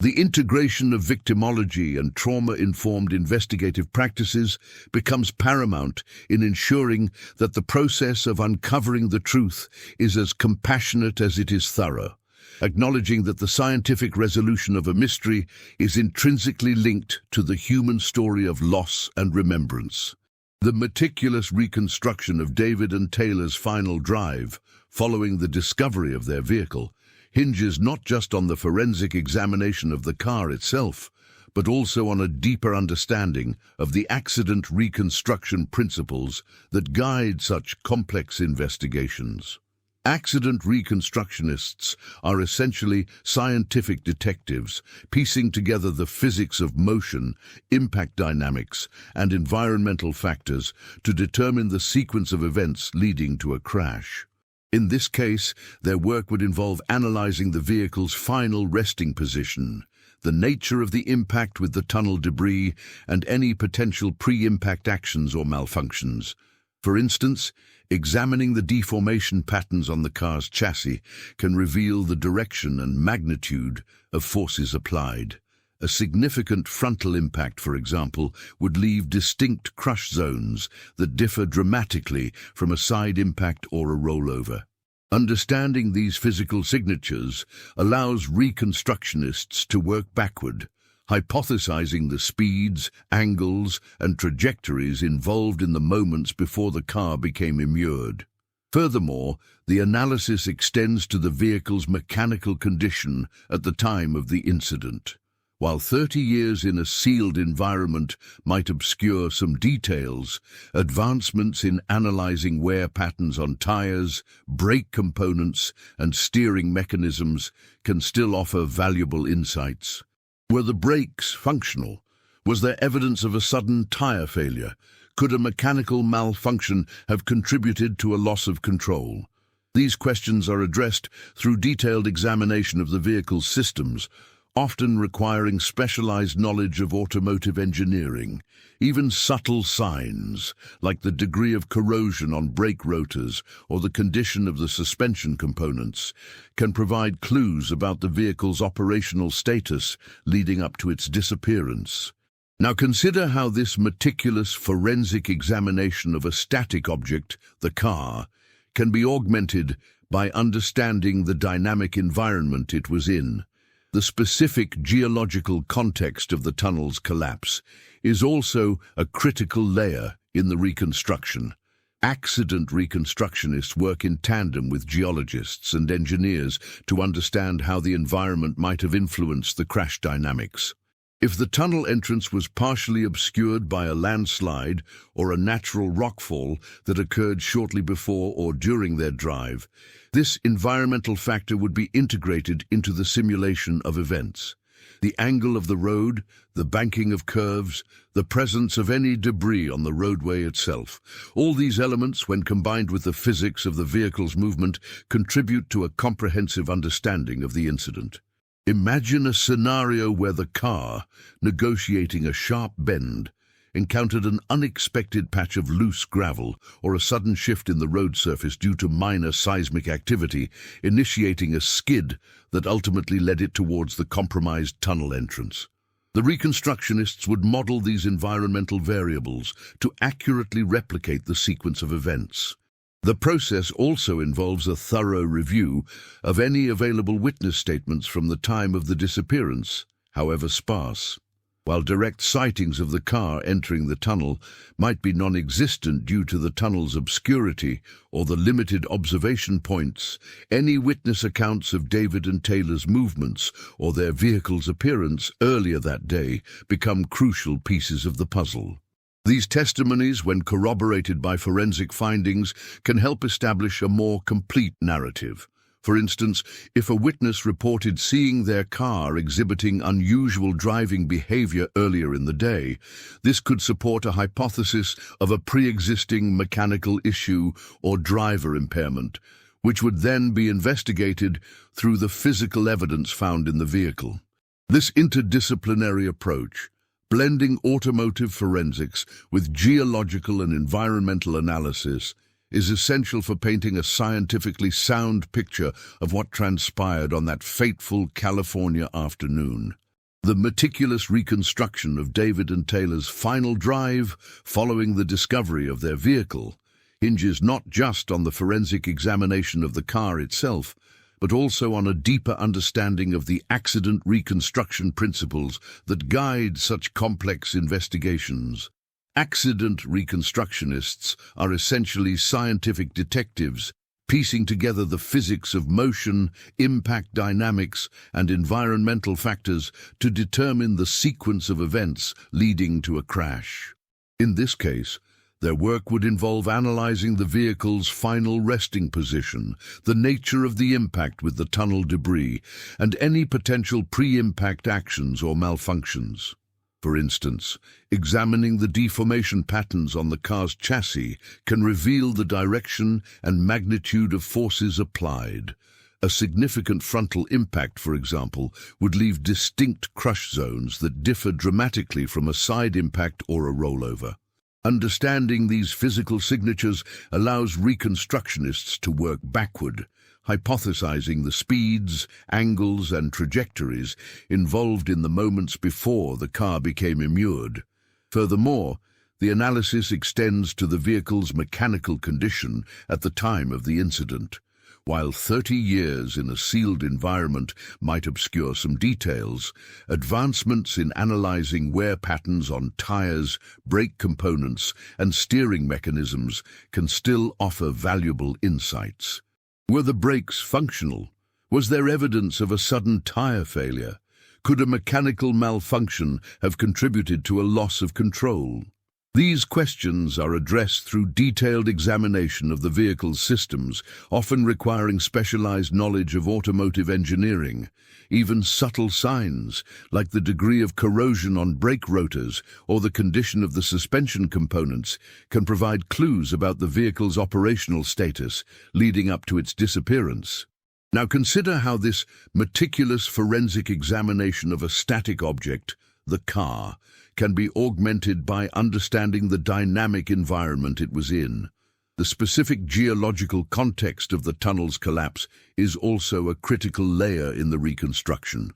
The integration of victimology and trauma-informed investigative practices becomes paramount in ensuring that the process of uncovering the truth is as compassionate as it is thorough, acknowledging that the scientific resolution of a mystery is intrinsically linked to the human story of loss and remembrance. The meticulous reconstruction of David and Taylor's final drive, following the discovery of their vehicle, hinges not just on the forensic examination of the car itself, but also on a deeper understanding of the accident reconstruction principles that guide such complex investigations. Accident reconstructionists are essentially scientific detectives, piecing together the physics of motion, impact dynamics, and environmental factors to determine the sequence of events leading to a crash. In this case, their work would involve analyzing the vehicle's final resting position, the nature of the impact with the tunnel debris, and any potential pre-impact actions or malfunctions. For instance, examining the deformation patterns on the car's chassis can reveal the direction and magnitude of forces applied. A significant frontal impact, for example, would leave distinct crush zones that differ dramatically from a side impact or a rollover. Understanding these physical signatures allows reconstructionists to work backward, hypothesizing the speeds, angles, and trajectories involved in the moments before the car became immured. Furthermore, the analysis extends to the vehicle's mechanical condition at the time of the incident. While 30 years in a sealed environment might obscure some details, advancements in analyzing wear patterns on tires, brake components, and steering mechanisms can still offer valuable insights. Were the brakes functional? Was there evidence of a sudden tire failure? Could a mechanical malfunction have contributed to a loss of control? These questions are addressed through detailed examination of the vehicle's systems, often requiring specialized knowledge of automotive engineering. Even subtle signs, like the degree of corrosion on brake rotors or the condition of the suspension components, can provide clues about the vehicle's operational status leading up to its disappearance. Now consider how this meticulous forensic examination of a static object, the car, can be augmented by understanding the dynamic environment it was in. The specific geological context of the tunnel's collapse is also a critical layer in the reconstruction. Accident reconstructionists work in tandem with geologists and engineers to understand how the environment might have influenced the crash dynamics. If the tunnel entrance was partially obscured by a landslide or a natural rockfall that occurred shortly before or during their drive, this environmental factor would be integrated into the simulation of events. The angle of the road, the banking of curves, the presence of any debris on the roadway itself. All these elements, when combined with the physics of the vehicle's movement, contribute to a comprehensive understanding of the incident. Imagine a scenario where the car, negotiating a sharp bend, encountered an unexpected patch of loose gravel or a sudden shift in the road surface due to minor seismic activity, initiating a skid that ultimately led it towards the compromised tunnel entrance. The reconstructionists would model these environmental variables to accurately replicate the sequence of events. The process also involves a thorough review of any available witness statements from the time of the disappearance, however sparse. While direct sightings of the car entering the tunnel might be non-existent due to the tunnel's obscurity or the limited observation points, any witness accounts of David and Taylor's movements or their vehicle's appearance earlier that day become crucial pieces of the puzzle. These testimonies, when corroborated by forensic findings, can help establish a more complete narrative. For instance, if a witness reported seeing their car exhibiting unusual driving behavior earlier in the day, this could support a hypothesis of a pre-existing mechanical issue or driver impairment, which would then be investigated through the physical evidence found in the vehicle. This interdisciplinary approach, blending automotive forensics with geological and environmental analysis, is essential for painting a scientifically sound picture of what transpired on that fateful California afternoon. The meticulous reconstruction of David and Taylor's final drive following the discovery of their vehicle hinges not just on the forensic examination of the car itself, but also on a deeper understanding of the accident reconstruction principles that guide such complex investigations. Accident reconstructionists are essentially scientific detectives, piecing together the physics of motion, impact dynamics, and environmental factors to determine the sequence of events leading to a crash. In this case, their work would involve analyzing the vehicle's final resting position, the nature of the impact with the tunnel debris, and any potential pre-impact actions or malfunctions. For instance, examining the deformation patterns on the car's chassis can reveal the direction and magnitude of forces applied. A significant frontal impact, for example, would leave distinct crush zones that differ dramatically from a side impact or a rollover. Understanding these physical signatures allows reconstructionists to work backward, hypothesizing the speeds, angles, and trajectories involved in the moments before the car became immured. Furthermore, the analysis extends to the vehicle's mechanical condition at the time of the incident. While 30 years in a sealed environment might obscure some details, advancements in analyzing wear patterns on tires, brake components, and steering mechanisms can still offer valuable insights. Were the brakes functional? Was there evidence of a sudden tire failure? Could a mechanical malfunction have contributed to a loss of control? These questions are addressed through detailed examination of the vehicle's systems, often requiring specialized knowledge of automotive engineering. Even subtle signs, like the degree of corrosion on brake rotors or the condition of the suspension components, can provide clues about the vehicle's operational status leading up to its disappearance. Now consider how this meticulous forensic examination of a static object, the car, can be augmented by understanding the dynamic environment it was in. The specific geological context of the tunnel's collapse is also a critical layer in the reconstruction.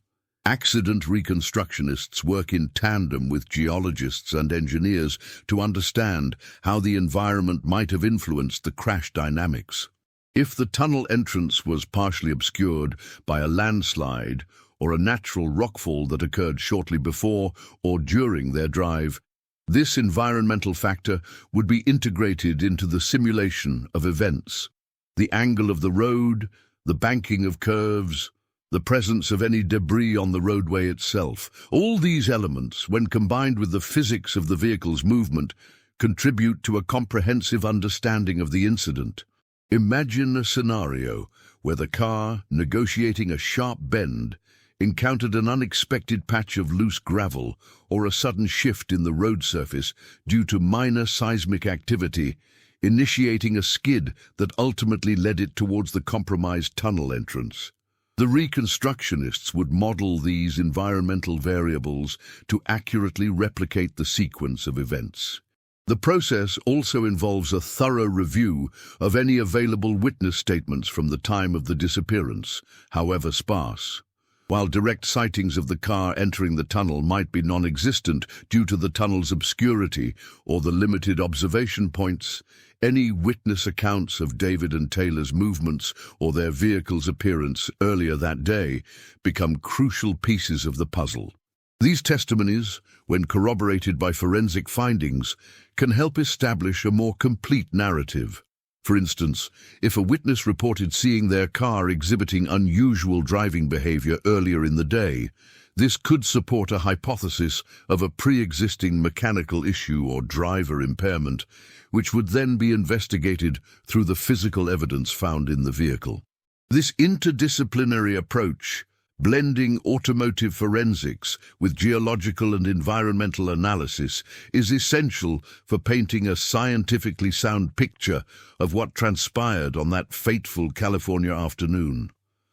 Accident reconstructionists work in tandem with geologists and engineers to understand how the environment might have influenced the crash dynamics. If the tunnel entrance was partially obscured by a landslide or a natural rockfall that occurred shortly before or during their drive, this environmental factor would be integrated into the simulation of events. The angle of the road, the banking of curves, the presence of any debris on the roadway itself. All these elements, when combined with the physics of the vehicle's movement, contribute to a comprehensive understanding of the incident. Imagine a scenario where the car, negotiating a sharp bend, encountered an unexpected patch of loose gravel or a sudden shift in the road surface due to minor seismic activity, initiating a skid that ultimately led it towards the compromised tunnel entrance. The reconstructionists would model these environmental variables to accurately replicate the sequence of events. The process also involves a thorough review of any available witness statements from the time of the disappearance, however sparse. While direct sightings of the car entering the tunnel might be non-existent due to the tunnel's obscurity or the limited observation points, any witness accounts of David and Taylor's movements or their vehicle's appearance earlier that day become crucial pieces of the puzzle. These testimonies, when corroborated by forensic findings, can help establish a more complete narrative. For instance, if a witness reported seeing their car exhibiting unusual driving behavior earlier in the day, this could support a hypothesis of a pre-existing mechanical issue or driver impairment, which would then be investigated through the physical evidence found in the vehicle. This interdisciplinary approach, blending automotive forensics with geological and environmental analysis, is essential for painting a scientifically sound picture of what transpired on that fateful California afternoon.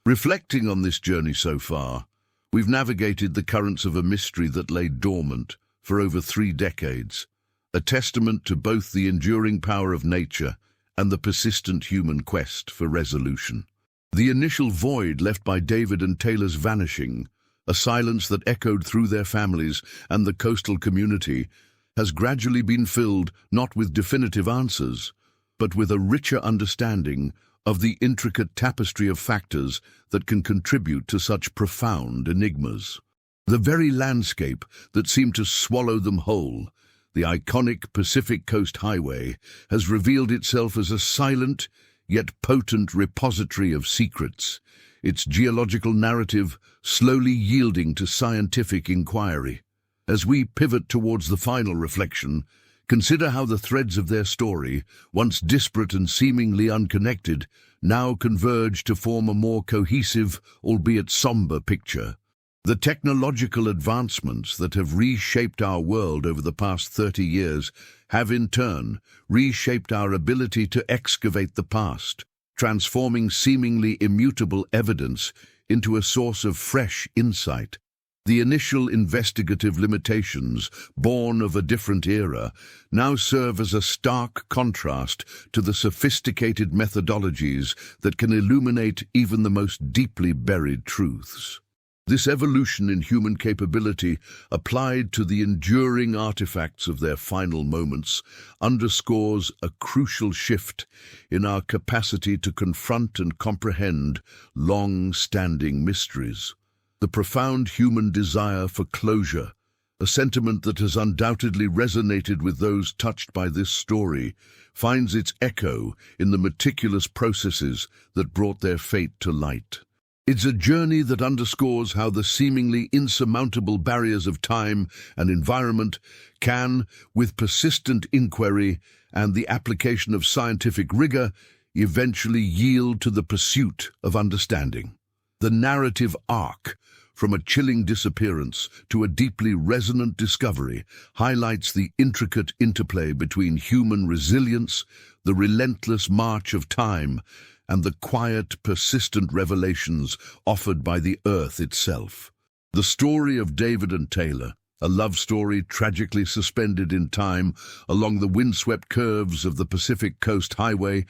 Reflecting on this journey so far, we've navigated the currents of a mystery that lay dormant for over 3 decades, a testament to both the enduring power of nature and the persistent human quest for resolution. The initial void left by David and Taylor's vanishing, a silence that echoed through their families and the coastal community, has gradually been filled not with definitive answers, but with a richer understanding of the intricate tapestry of factors that can contribute to such profound enigmas. The very landscape that seemed to swallow them whole, the iconic Pacific Coast Highway, has revealed itself as a silent yet potent repository of secrets, its geological narrative slowly yielding to scientific inquiry. As we pivot towards the final reflection, consider how the threads of their story, once disparate and seemingly unconnected, now converge to form a more cohesive, albeit somber picture. The technological advancements that have reshaped our world over the past 30 years have in turn reshaped our ability to excavate the past, transforming seemingly immutable evidence into a source of fresh insight. The initial investigative limitations, born of a different era, now serve as a stark contrast to the sophisticated methodologies that can illuminate even the most deeply buried truths. This evolution in human capability, applied to the enduring artifacts of their final moments, underscores a crucial shift in our capacity to confront and comprehend long-standing mysteries. The profound human desire for closure, a sentiment that has undoubtedly resonated with those touched by this story, finds its echo in the meticulous processes that brought their fate to light. It's a journey that underscores how the seemingly insurmountable barriers of time and environment can, with persistent inquiry and the application of scientific rigor, eventually yield to the pursuit of understanding. The narrative arc, from a chilling disappearance to a deeply resonant discovery, highlights the intricate interplay between human resilience, the relentless march of time, and the quiet, persistent revelations offered by the earth itself. The story of David and Taylor, a love story tragically suspended in time along the windswept curves of the Pacific Coast Highway,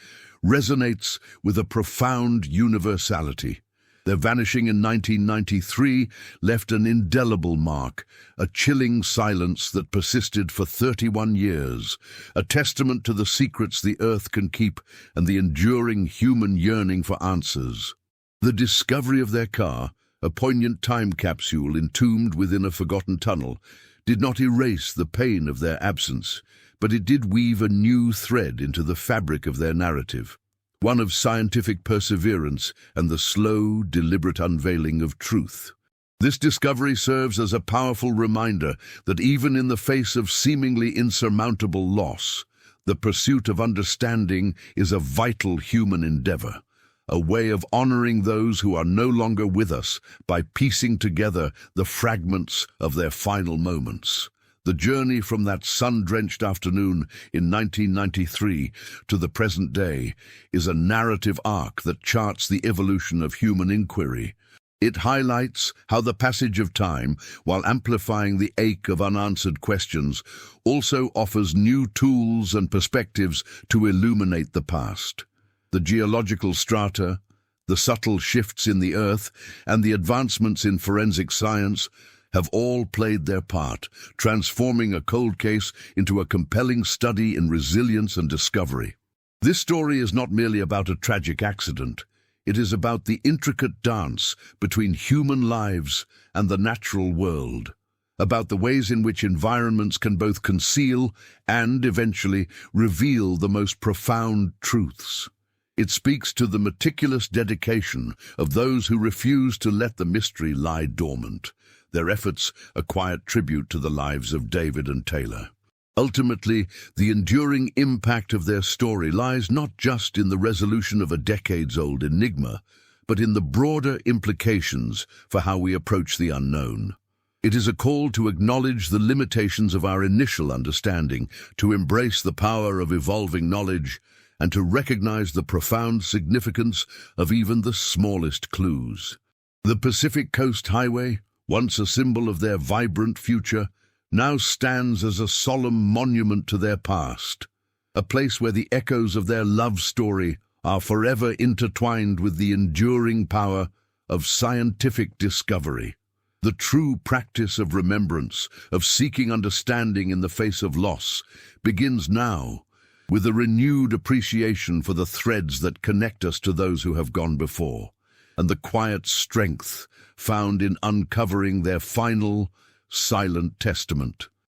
resonates with a profound universality. Their vanishing in 1993 left an indelible mark, a chilling silence that persisted for 31 years, a testament to the secrets the earth can keep and the enduring human yearning for answers. The discovery of their car, a poignant time capsule entombed within a forgotten tunnel, did not erase the pain of their absence, but it did weave a new thread into the fabric of their narrative. One of scientific perseverance and the slow, deliberate unveiling of truth. This discovery serves as a powerful reminder that even in the face of seemingly insurmountable loss, the pursuit of understanding is a vital human endeavor, a way of honoring those who are no longer with us by piecing together the fragments of their final moments. The journey from that sun-drenched afternoon in 1993 to the present day is a narrative arc that charts the evolution of human inquiry. It highlights how the passage of time, while amplifying the ache of unanswered questions, also offers new tools and perspectives to illuminate the past. The geological strata, the subtle shifts in the earth, and the advancements in forensic science have all played their part, transforming a cold case into a compelling study in resilience and discovery. This story is not merely about a tragic accident. It is about the intricate dance between human lives and the natural world, about the ways in which environments can both conceal and, eventually, reveal the most profound truths. It speaks to the meticulous dedication of those who refuse to let the mystery lie dormant, their efforts a quiet tribute to the lives of David and Taylor. Ultimately, the enduring impact of their story lies not just in the resolution of a decades-old enigma, but in the broader implications for how we approach the unknown. It is a call to acknowledge the limitations of our initial understanding, to embrace the power of evolving knowledge, and to recognize the profound significance of even the smallest clues. The Pacific Coast Highway, once a symbol of their vibrant future, now stands as a solemn monument to their past, a place where the echoes of their love story are forever intertwined with the enduring power of scientific discovery. The true practice of remembrance, of seeking understanding in the face of loss, begins now, with a renewed appreciation for the threads that connect us to those who have gone before, and the quiet strength found in uncovering their final, silent testament.